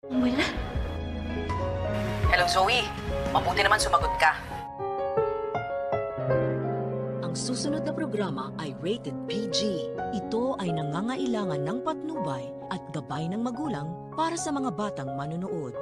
Wala. Hello, Zoe. Mabuti naman sumagot ka. Ang susunod na programa ay rated PG. Ito ay nangangailangan ng patnubay at gabay ng magulang para sa mga batang manonood.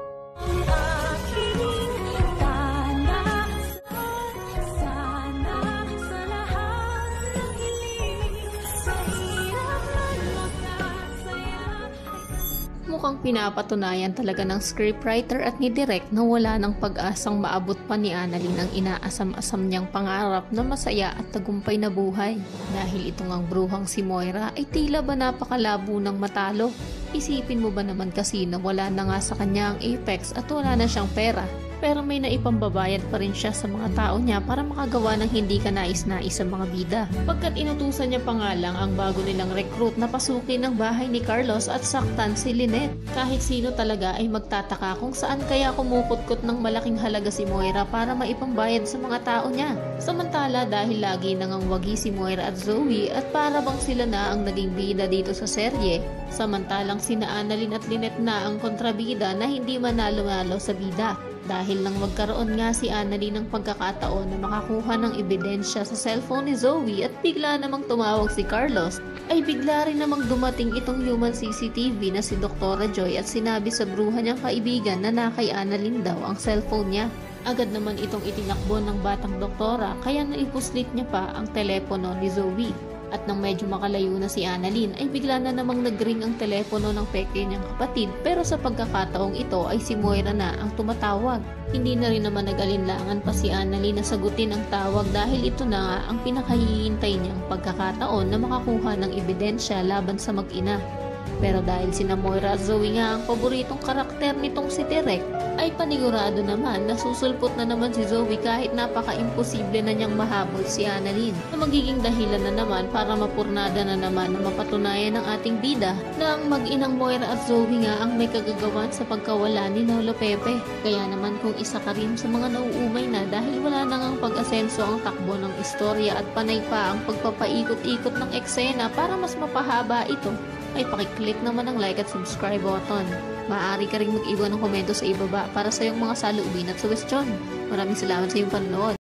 Mukhang pinapatunayan talaga ng scriptwriter at ni Direk na wala ng pag-asang maabot pa ni Annalyn ang inaasam-asam niyang pangarap na masaya at tagumpay na buhay. Dahil itong ang bruhang si Moira ay tila ba napakalabo ng matalo. Isipin mo ba naman kasi na wala na nga sa kanya ang Apex at wala na siyang pera. Pero may naipambabayad pa rin siya sa mga tao niya para makagawa ng hindi kanais-nais sa mga bida. Pagkat inutusan niya pa nga lang ang bago nilang recruit na pasukin ang bahay ni Carlos at saktan si Lynette. Kahit sino talaga ay magtataka kung saan kaya kumukutkot ng malaking halaga si Moira para maipambayad sa mga tao niya. Samantala dahil lagi nang wagi si Moira at Zoe at para bang sila na ang naging bida dito sa serye. Samantalang sina Annalyn at Lynette na ang kontrabida na hindi manalo-nalo sa bida. Dahil lang magkaroon nga si Annalyn ng pagkakataon na makakuha ng ebidensya sa cellphone ni Zoe at bigla namang tumawag si Carlos, ay bigla rin namang dumating itong human CCTV na si Dr. Joy at sinabi sa bruha niyang kaibigan na nakay Annalyn daw ang cellphone niya. Agad naman itong itinakbo ng batang doktora kaya naipuslit niya pa ang telepono ni Zoe. At nang medyo makalayo na si Annalyn ay bigla na namang nagring ang telepono ng peke niyang kapatid pero sa pagkakataong ito ay si Moira na ang tumatawag. Hindi na rin naman nag-alinlangan pa si Annalyn na sagutin ang tawag dahil ito na nga ang pinakahihintay niyang pagkakataon na makakuha ng ebidensya laban sa mag-ina. Pero dahil sina Moira at Zoe nga ang paboritong karakter nitong si Direk, ay panigurado naman na susulpot na naman si Zoe kahit napaka-imposible na niyang mahabol si Annalyn, na magiging dahilan na naman para mapurnada na naman na mapatunayan ng ating bida na ang mag-inang Moira at Zoe nga ang may kagagawan sa pagkawala ni Lolo Pepe. Kaya naman kung isa ka rin sa mga nauumay na dahil wala na ngang pag-asenso ang takbo ng istorya at panay pa ang pagpapaikot-ikot ng eksena para mas mapahaba ito, ay pakiclick naman ang like at subscribe button. Maaari ka rin mag-iwan ng komento sa ibaba para sa iyong mga saloobin at suwestyon. Maraming salamat sa iyong panonood.